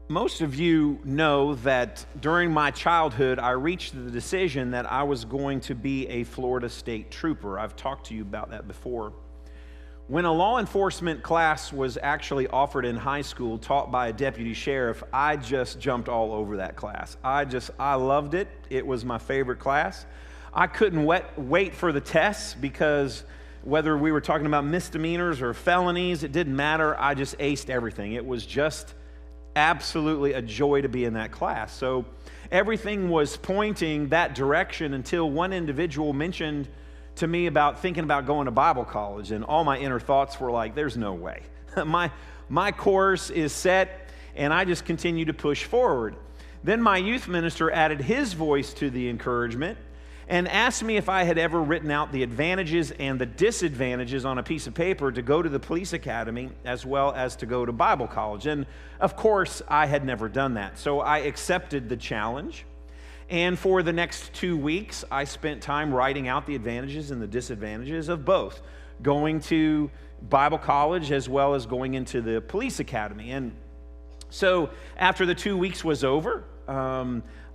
Most of you know that during my childhood, I reached the decision that I was going to be a Florida State Trooper. I've talked to you about that before. When a law enforcement class was actually offered in high school, taught by a deputy sheriff, I just jumped all over that class. I loved it. It was my favorite class. I couldn't wait for the tests because whether we were talking about misdemeanors or felonies, it didn't matter. I just aced everything. It was just absolutely a joy to be in that class. So everything was pointing that direction until one individual mentioned to me about thinking about going to Bible college, and all my inner thoughts were like, there's no way. My course is set, and I just continue to push forward. Then my youth minister added his voice to the encouragement and asked me if I had ever written out the advantages and the disadvantages on a piece of paper to go to the police academy as well as to go to Bible college. And of course, I had never done that. So I accepted the challenge. And for the next 2 weeks, I spent time writing out the advantages and the disadvantages of both going to Bible college as well as going into the police academy. And so after the 2 weeks was over,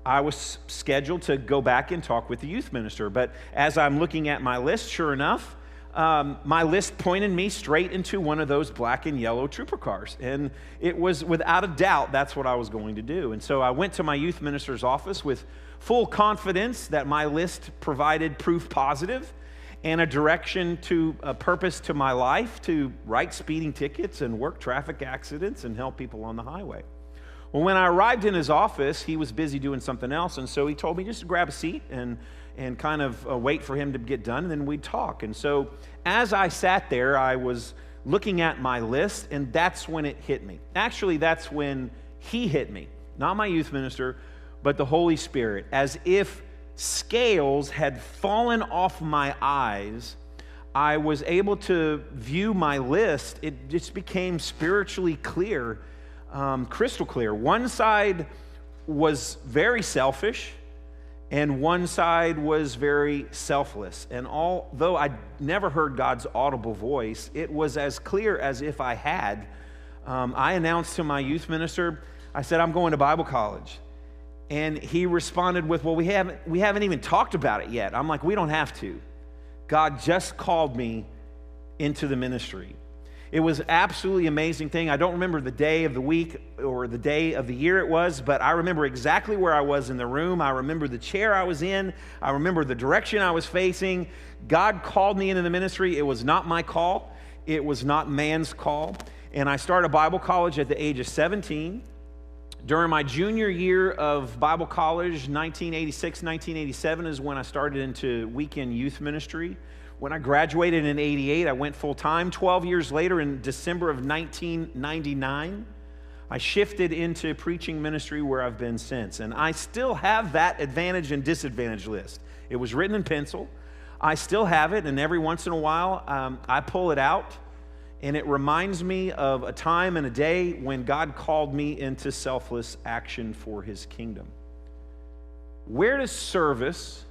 I was scheduled to go back and talk with the youth minister. But as I'm looking at my list, sure enough, my list pointed me straight into one of those black and yellow trooper cars. And it was without a doubt that's what I was going to do. And so I went to my youth minister's office with full confidence that my list provided proof positive and a direction to a purpose to my life to write speeding tickets and work traffic accidents and help people on the highway. Well, when I arrived in his office, he was busy doing something else, and so he told me just to grab a seat and kind of wait for him to get done, and then we'd talk. And so as I sat there, I was looking at my list, and that's when it hit me. Actually, that's when he hit me. Not my youth minister, but the Holy Spirit. As if scales had fallen off my eyes, I was able to view my list. It just became spiritually clear. Crystal clear. One side was very selfish, and one side was very selfless. And although I never heard God's audible voice, it was as clear as if I had. I announced to my youth minister, I said, I'm going to Bible college. And he responded with, well, we haven't even talked about it yet. I'm like, we don't have to. God just called me into the ministry. It was absolutely amazing thing. I don't remember the day of the week or the day of the year it was, but I remember exactly where I was in the room. I remember the chair I was in. I remember the direction I was facing. God called me into the ministry. It was not my call. It was not man's call. And I started Bible college at the age of 17. During my junior year of Bible college, 1986, 1987 is when I started into weekend youth ministry. When I graduated in 88, I went full-time. 12 years later, in December of 1999, I shifted into preaching ministry where I've been since. And I still have that advantage and disadvantage list. It was written in pencil. I still have it, and every once in a while, I pull it out, and it reminds me of a time and a day when God called me into selfless action for His kingdom. Where does service,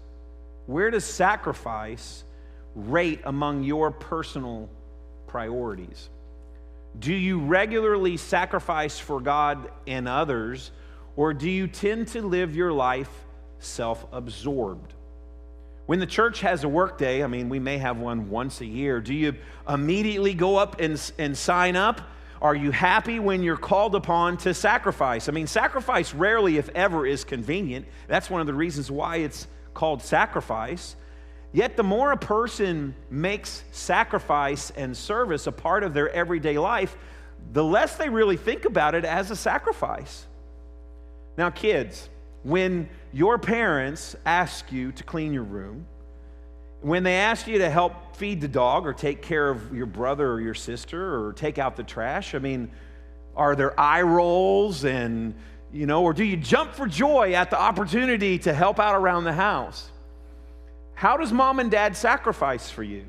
where does sacrifice rate among your personal priorities? Do you regularly sacrifice for God and others, or do you tend to live your life self-absorbed? When the church has a work day, we may have one once a year, do you immediately go up and sign up? Are you happy when you're called upon to sacrifice? Sacrifice rarely, if ever, is convenient. That's one of the reasons why it's called sacrifice. Yet the more a person makes sacrifice and service a part of their everyday life, the less they really think about it as a sacrifice. Now, kids, when your parents ask you to clean your room, when they ask you to help feed the dog or take care of your brother or your sister or take out the trash, are there eye rolls and, or do you jump for joy at the opportunity to help out around the house? How does mom and dad sacrifice for you?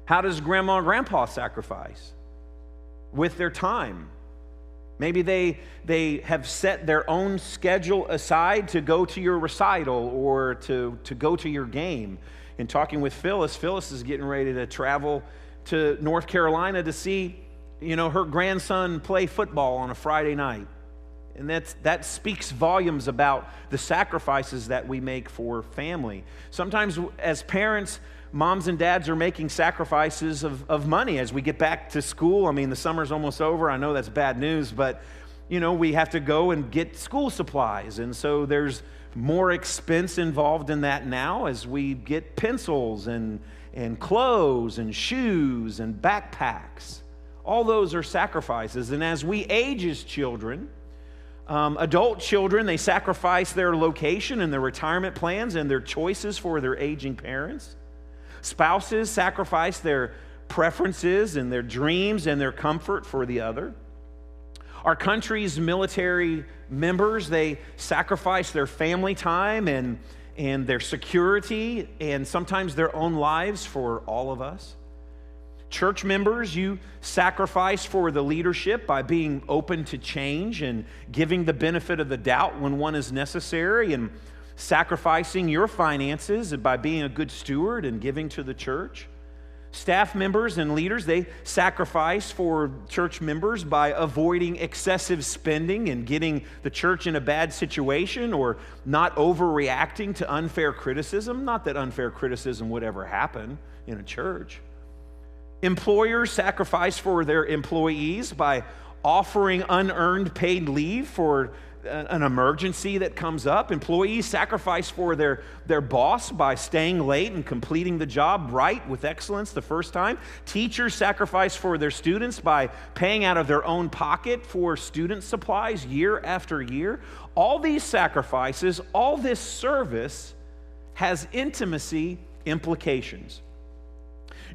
How does grandma and grandpa sacrifice? With their time. Maybe they have set their own schedule aside to go to your recital or to go to your game. In talking with Phyllis is getting ready to travel to North Carolina to see, her grandson play football on a Friday night. And that speaks volumes about the sacrifices that we make for family. Sometimes as parents, moms and dads are making sacrifices of money as we get back to school. I mean, the summer's almost over. I know that's bad news, but we have to go and get school supplies. And so there's more expense involved in that now as we get pencils and clothes and shoes and backpacks. All those are sacrifices. And as we age as children, adult children, they sacrifice their location and their retirement plans and their choices for their aging parents. Spouses sacrifice their preferences and their dreams and their comfort for the other. Our country's military members, they sacrifice their family time and their security and sometimes their own lives for all of us. Church members, you sacrifice for the leadership by being open to change and giving the benefit of the doubt when one is necessary, and sacrificing your finances by being a good steward and giving to the church. Staff members and leaders, they sacrifice for church members by avoiding excessive spending and getting the church in a bad situation or not overreacting to unfair criticism. Not that unfair criticism would ever happen in a church. Employers sacrifice for their employees by offering unearned paid leave for an emergency that comes up. Employees sacrifice for their boss by staying late and completing the job right with excellence the first time. Teachers sacrifice for their students by paying out of their own pocket for student supplies year after year. All these sacrifices, all this service has intimacy implications.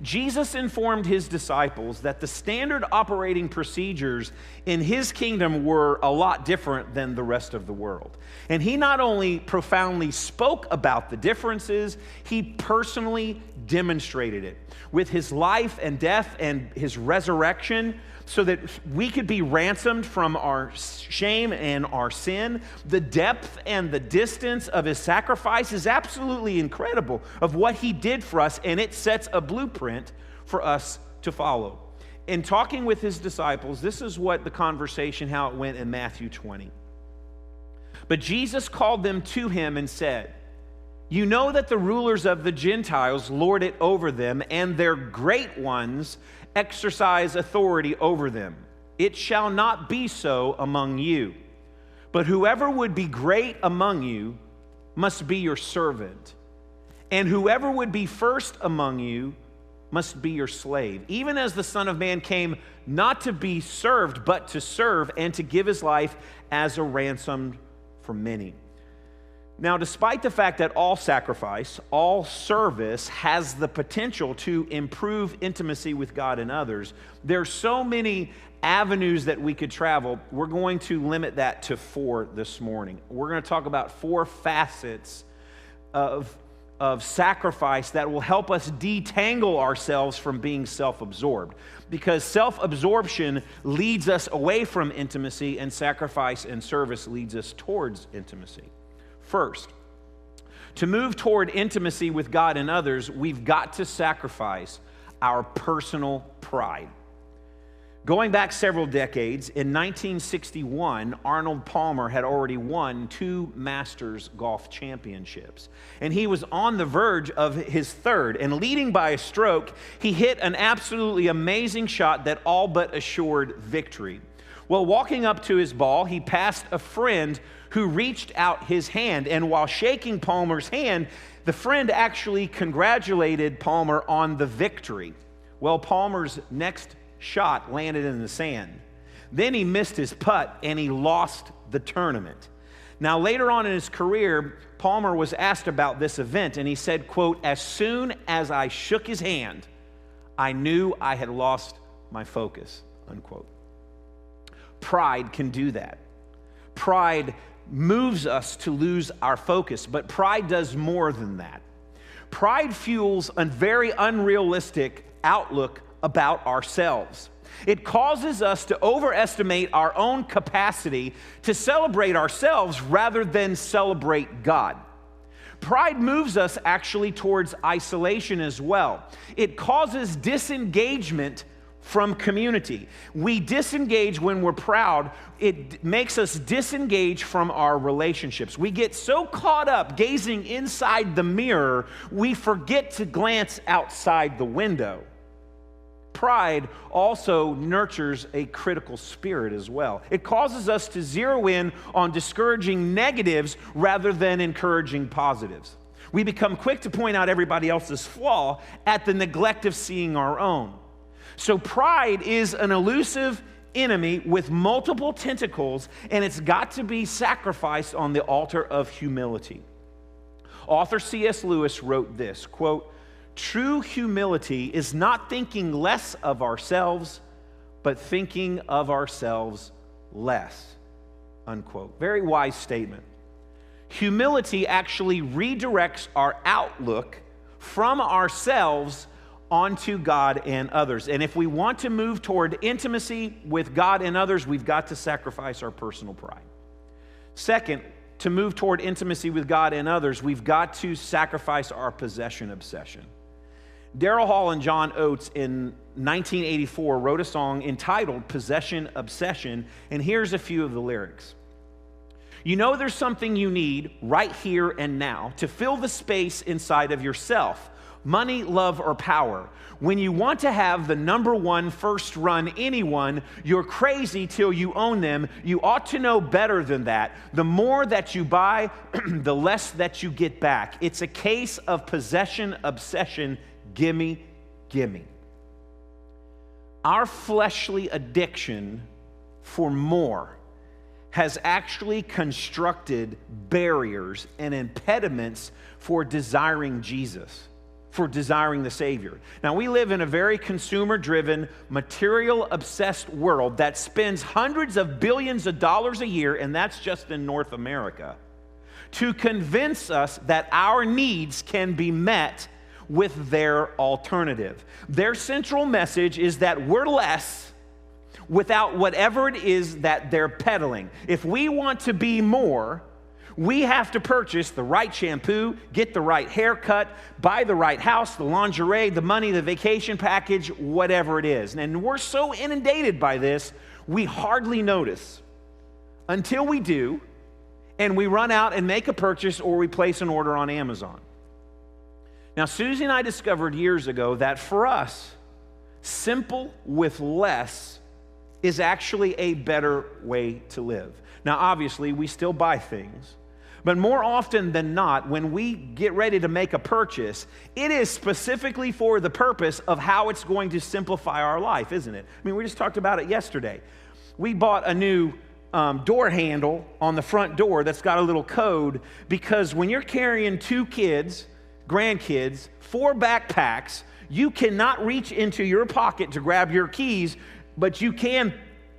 Jesus informed his disciples that the standard operating procedures in his kingdom were a lot different than the rest of the world. And he not only profoundly spoke about the differences, he personally demonstrated it with his life and death and his resurrection so that we could be ransomed from our shame and our sin. The depth and the distance of his sacrifice is absolutely incredible of what he did for us, and it sets a blueprint for us to follow. In talking with his disciples, this is what the conversation, how it went in Matthew 20. But Jesus called them to him and said, "You know that the rulers of the Gentiles lord it over them, and their great ones exercise authority over them. It shall not be so among you. But whoever would be great among you must be your servant. And whoever would be first among you must be your slave. Even as the Son of Man came not to be served, but to serve and to give his life as a ransom for many." Now, despite the fact that all sacrifice, all service has the potential to improve intimacy with God and others, there are so many avenues that we could travel. We're going to limit that to 4 this morning. We're going to talk about 4 facets of sacrifice that will help us detangle ourselves from being self-absorbed. Because self-absorption leads us away from intimacy, and sacrifice and service leads us towards intimacy. First, to move toward intimacy with God and others, we've got to sacrifice our personal pride. Going back several decades, in 1961, Arnold Palmer had already won 2 Masters golf championships. And he was on the verge of his 3rd. And leading by a stroke, he hit an absolutely amazing shot that all but assured victory. Well, walking up to his ball, he passed a friend who reached out his hand. And while shaking Palmer's hand, the friend actually congratulated Palmer on the victory. Well, Palmer's next shot landed in the sand. Then he missed his putt and he lost the tournament. Now, later on in his career, Palmer was asked about this event, and he said, quote, "As soon as I shook his hand, I knew I had lost my focus," unquote. Pride can do that. Pride moves us to lose our focus, but pride does more than that. Pride fuels a very unrealistic outlook about ourselves. It causes us to overestimate our own capacity to celebrate ourselves rather than celebrate God. Pride moves us actually towards isolation as well. It causes disengagement from community. We disengage when we're proud. It makes us disengage from our relationships. We get so caught up gazing inside the mirror, we forget to glance outside the window. Pride also nurtures a critical spirit as well. It causes us to zero in on discouraging negatives rather than encouraging positives. We become quick to point out everybody else's flaw at the neglect of seeing our own. So pride is an elusive enemy with multiple tentacles, and it's got to be sacrificed on the altar of humility. Author C.S. Lewis wrote this, quote, "True humility is not thinking less of ourselves, but thinking of ourselves less," unquote. Very wise statement. Humility actually redirects our outlook from ourselves onto God and others. And if we want to move toward intimacy with God and others, we've got to sacrifice our personal pride. Second, to move toward intimacy with God and others, we've got to sacrifice our possession obsession. Daryl Hall and John Oates in 1984 wrote a song entitled Possession Obsession, and here's a few of the lyrics. "You know there's something you need right here and now to fill the space inside of yourself. Money, love, or power. When you want to have the number one first run anyone, you're crazy till you own them. You ought to know better than that. The more that you buy, the less that you get back. It's a case of possession obsession. Gimme, gimme." Our fleshly addiction for more has actually constructed barriers and impediments for desiring Jesus, for desiring the Savior. Now, we live in a very consumer-driven, material-obsessed world that spends hundreds of billions of dollars a year, and that's just in North America, to convince us that our needs can be met with their alternative. Their central message is that we're less without whatever it is that they're peddling. If we want to be more, we have to purchase the right shampoo, get the right haircut, buy the right house, the lingerie, the money, the vacation package, whatever it is. And we're so inundated by this, we hardly notice until we do, and we run out and make a purchase or we place an order on Amazon. Now, Susie and I discovered years ago that for us, simple with less is actually a better way to live. Now, obviously, we still buy things, but more often than not, when we get ready to make a purchase, it is specifically for the purpose of how it's going to simplify our life, isn't it? I mean, we just talked about it yesterday. We bought a new door handle on the front door that's got a little code, because when you're carrying 2 kids, grandkids, 4 backpacks, you cannot reach into your pocket to grab your keys, but you can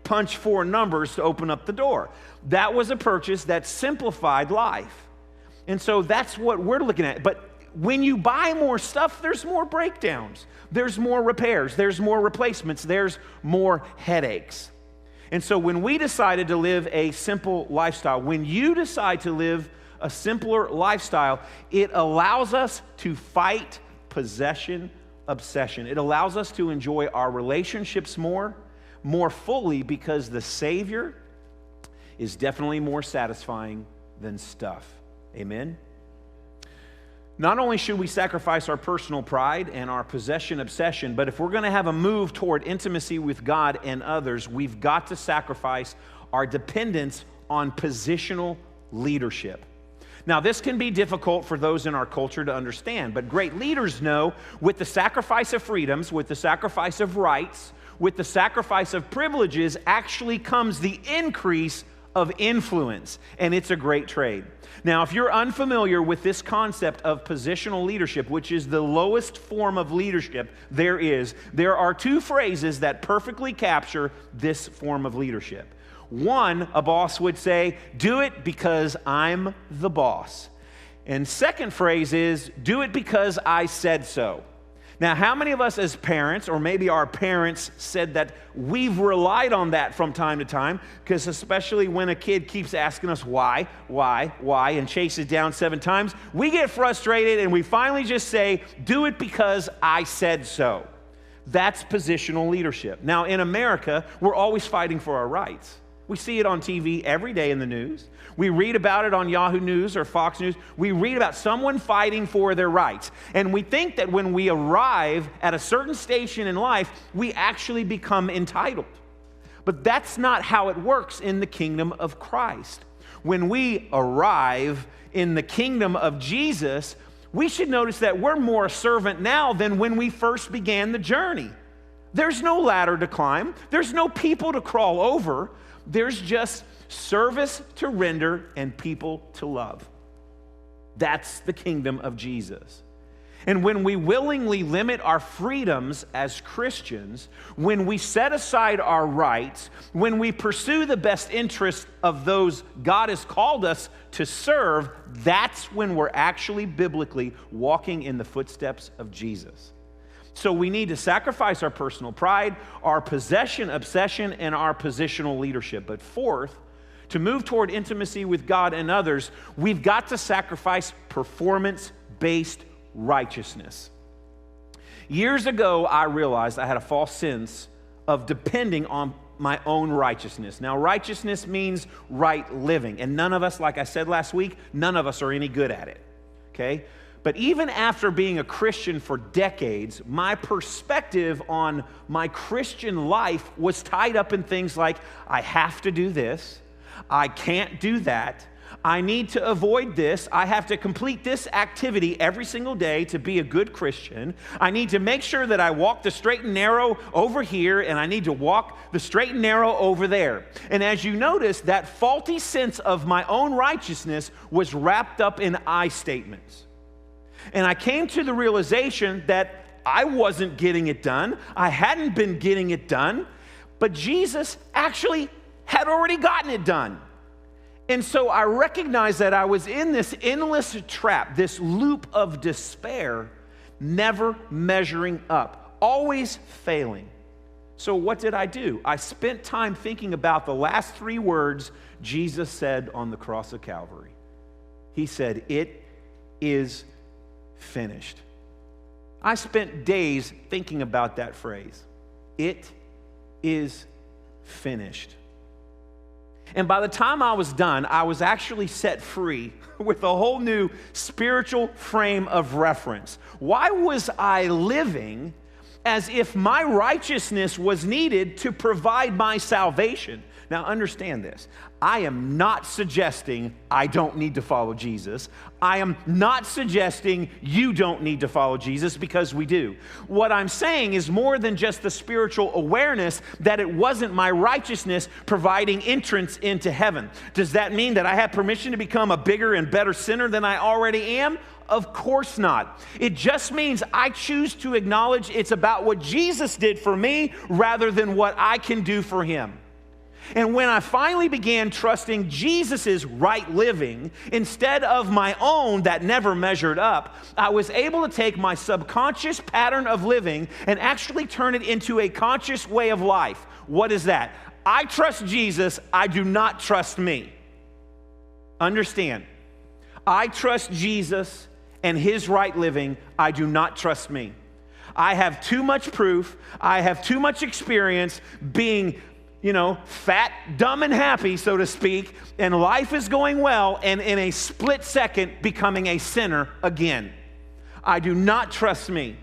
punch 4 numbers to open up the door. That was a purchase that simplified life. And so that's what we're looking at. But when you buy more stuff, there's more breakdowns, there's more repairs, there's more replacements, there's more headaches. And so when we decided to live a simple lifestyle, when you decide to live a simpler lifestyle, it allows us to fight possession obsession. It allows us to enjoy our relationships more fully, because the Savior is definitely more satisfying than stuff. Amen? Not only should we sacrifice our personal pride and our possession obsession, but if we're going to have a move toward intimacy with God and others, we've got to sacrifice our dependence on positional leadership. Now, this can be difficult for those in our culture to understand, but great leaders know with the sacrifice of freedoms, with the sacrifice of rights, with the sacrifice of privileges actually comes the increase of influence, and it's a great trade. Now, if you're unfamiliar with this concept of positional leadership, which is the lowest form of leadership there are 2 phrases that perfectly capture this form of leadership. One, a boss would say, "Do it because I'm the boss." And second phrase is, "Do it because I said so." Now, how many of us as parents, or maybe our parents said that, we've relied on that from time to time, because especially when a kid keeps asking us why, and chases down 7 times, we get frustrated and we finally just say, "Do it because I said so." That's positional leadership. Now, in America, we're always fighting for our rights. We see it on TV every day in the news. We read about it on Yahoo News or Fox News. We read about someone fighting for their rights. And we think that when we arrive at a certain station in life, we actually become entitled. But that's not how it works in the kingdom of Christ. When we arrive in the kingdom of Jesus, we should notice that we're more a servant now than when we first began the journey. There's no ladder to climb. There's no people to crawl over. There's just service to render and people to love. That's the kingdom of Jesus. And when we willingly limit our freedoms as Christians, when we set aside our rights, when we pursue the best interests of those God has called us to serve, that's when we're actually biblically walking in the footsteps of Jesus. So we need to sacrifice our personal pride, our possession obsession, and our positional leadership. But fourth, to move toward intimacy with God and others, we've got to sacrifice performance-based righteousness. Years ago, I realized I had a false sense of depending on my own righteousness. Now, righteousness means right living. And none of us, like I said last week, none of us are any good at it. Okay? But even after being a Christian for decades, my perspective on my Christian life was tied up in things like, I have to do this, I can't do that, I need to avoid this, I have to complete this activity every single day to be a good Christian, I need to make sure that I walk the straight and narrow over here, and I need to walk the straight and narrow over there. And as you notice, that faulty sense of my own righteousness was wrapped up in I statements. And I came to the realization that I wasn't getting it done. I hadn't been getting it done. But Jesus actually had already gotten it done. And so I recognized that I was in this endless trap, this loop of despair, never measuring up, always failing. So what did I do? I spent time thinking about the last 3 words Jesus said on the cross of Calvary. He said, "It is finished." I spent days thinking about that phrase. It is finished. And by the time I was done, I was actually set free with a whole new spiritual frame of reference. Why was I living as if my righteousness was needed to provide my salvation? Now understand this. I am not suggesting I don't need to follow Jesus. I am not suggesting you don't need to follow Jesus, because we do. What I'm saying is more than just the spiritual awareness that it wasn't my righteousness providing entrance into heaven. Does that mean that I have permission to become a bigger and better sinner than I already am? Of course not. It just means I choose to acknowledge it's about what Jesus did for me rather than what I can do for him. And when I finally began trusting Jesus' right living instead of my own that never measured up, I was able to take my subconscious pattern of living and actually turn it into a conscious way of life. What is that? I trust Jesus, I do not trust me. Understand, I trust Jesus and his right living, I do not trust me. I have too much proof, I have too much experience being fat, dumb, and happy, so to speak, and life is going well, and in a split second, becoming a sinner again. I do not trust me.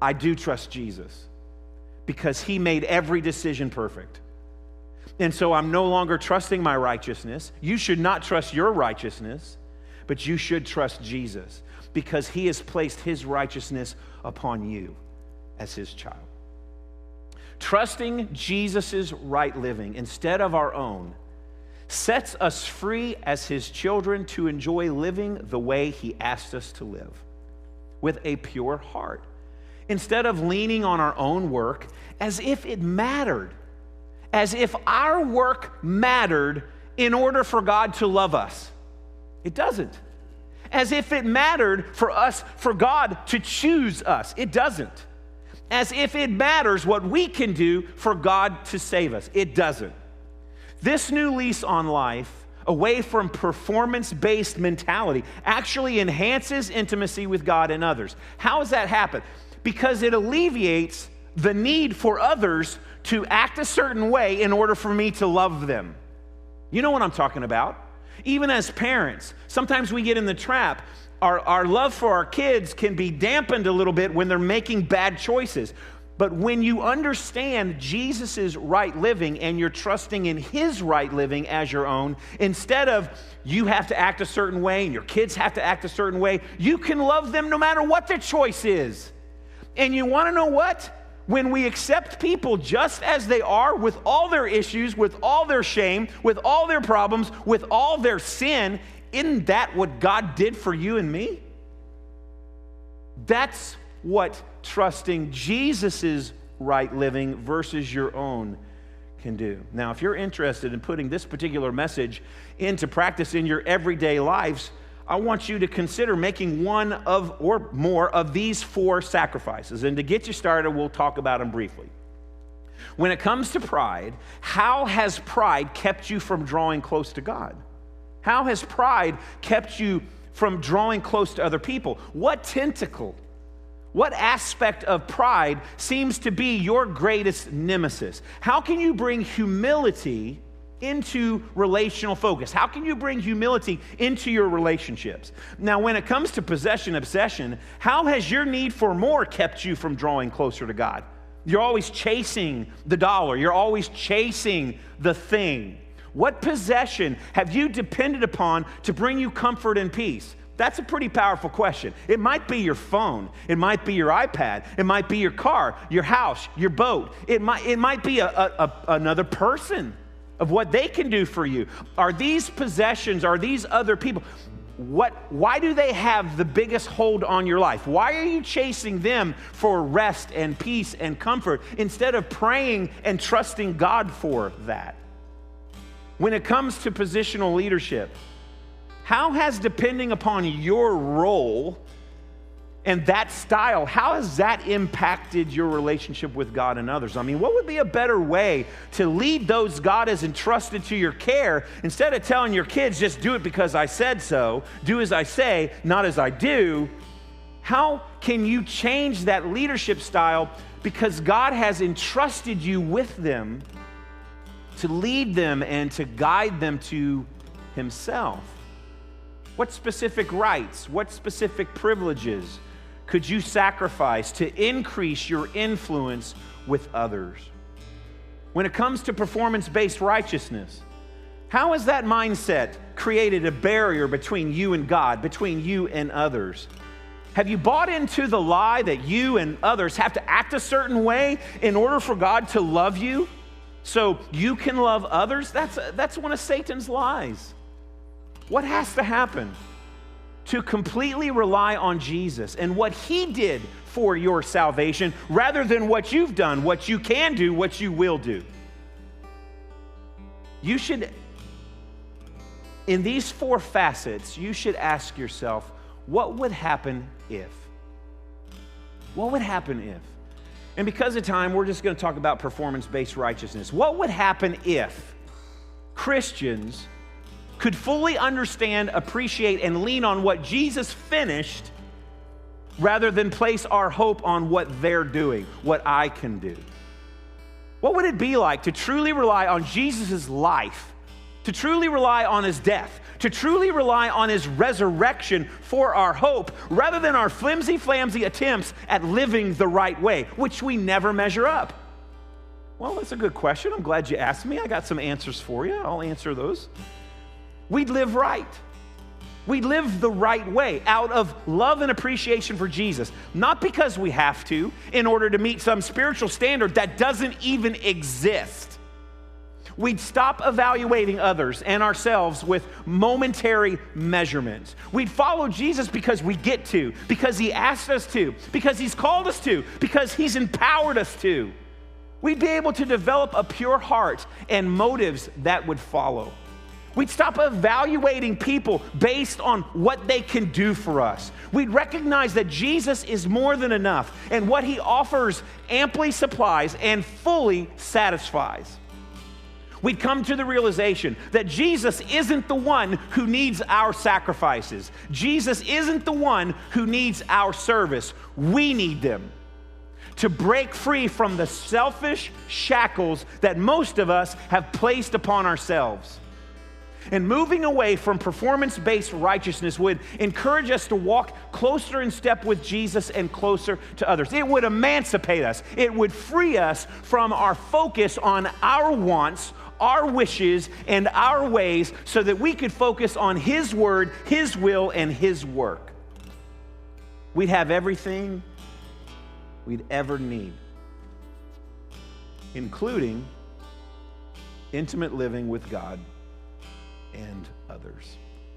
I do trust Jesus, because he made every decision perfect. And so I'm no longer trusting my righteousness. You should not trust your righteousness, but you should trust Jesus, because he has placed his righteousness upon you as his child. Trusting Jesus' right living instead of our own sets us free as his children to enjoy living the way he asked us to live, with a pure heart, instead of leaning on our own work as if it mattered, as if our work mattered in order for God to love us. It doesn't. As if it mattered for us, for God to choose us. It doesn't. As if it matters what we can do for God to save us. It doesn't. This new lease on life, away from performance-based mentality, actually enhances intimacy with God and others. How does that happen? Because it alleviates the need for others to act a certain way in order for me to love them. You know what I'm talking about. Even as parents, sometimes we get in the trap. Our love for our kids can be dampened a little bit when they're making bad choices. But when you understand Jesus' right living and you're trusting in his right living as your own, instead of you have to act a certain way and your kids have to act a certain way, you can love them no matter what their choice is. And you want to know what? When we accept people just as they are, with all their issues, with all their shame, with all their problems, with all their sin, isn't that what God did for you and me? That's what trusting Jesus' right living versus your own can do. Now, if you're interested in putting this particular message into practice in your everyday lives, I want you to consider making one of or more of these 4 sacrifices. And to get you started, we'll talk about them briefly. When it comes to pride, how has pride kept you from drawing close to God? How has pride kept you from drawing close to other people? What tentacle, what aspect of pride seems to be your greatest nemesis? How can you bring humility into relational focus? How can you bring humility into your relationships? Now, when it comes to possession obsession, how has your need for more kept you from drawing closer to God? You're always chasing the dollar. You're always chasing the thing. What possession have you depended upon to bring you comfort and peace? That's a pretty powerful question. It might be your phone. It might be your iPad. It might be your car, your house, your boat. It might be another person of what they can do for you. Are these possessions, are these other people, why do they have the biggest hold on your life? Why are you chasing them for rest and peace and comfort instead of praying and trusting God for that? When it comes to positional leadership, how has depending upon your role and that style, how has that impacted your relationship with God and others? I mean, what would be a better way to lead those God has entrusted to your care instead of telling your kids, just do it because I said so, do as I say, not as I do? How can you change that leadership style because God has entrusted you with them to lead them and to guide them to himself? What specific rights, what specific privileges could you sacrifice to increase your influence with others? When it comes to performance-based righteousness, how has that mindset created a barrier between you and God, between you and others? Have you bought into the lie that you and others have to act a certain way in order for God to love you so you can love others? That's one of Satan's lies. What has to happen to completely rely on Jesus and what he did for your salvation rather than what you've done, what you can do, what you will do? You should, in these 4 facets, you should ask yourself, what would happen if? What would happen if? And because of time, we're just going to talk about performance-based righteousness. What would happen if Christians could fully understand, appreciate, and lean on what Jesus finished rather than place our hope on what they're doing, what I can do? What would it be like to truly rely on Jesus' life, to truly rely on his death, to truly rely on his resurrection for our hope, rather than our flimsy-flamsy attempts at living the right way, which we never measure up? Well, that's a good question. I'm glad you asked me. I got some answers for you. I'll answer those. We'd live right. We'd live the right way out of love and appreciation for Jesus, not because we have to in order to meet some spiritual standard that doesn't even exist. We'd stop evaluating others and ourselves with momentary measurements. We'd follow Jesus because we get to, because he asked us to, because he's called us to, because he's empowered us to. We'd be able to develop a pure heart and motives that would follow. We'd stop evaluating people based on what they can do for us. We'd recognize that Jesus is more than enough, and what he offers amply supplies and fully satisfies. We'd come to the realization that Jesus isn't the one who needs our sacrifices. Jesus isn't the one who needs our service. We need them. to break free from the selfish shackles that most of us have placed upon ourselves. And moving away from performance-based righteousness would encourage us to walk closer in step with Jesus and closer to others. It would emancipate us. It would free us from our focus on our wants, our wishes, and our ways so that we could focus on His word, His will, and His work. We'd have everything we'd ever need, including intimate living with God and others.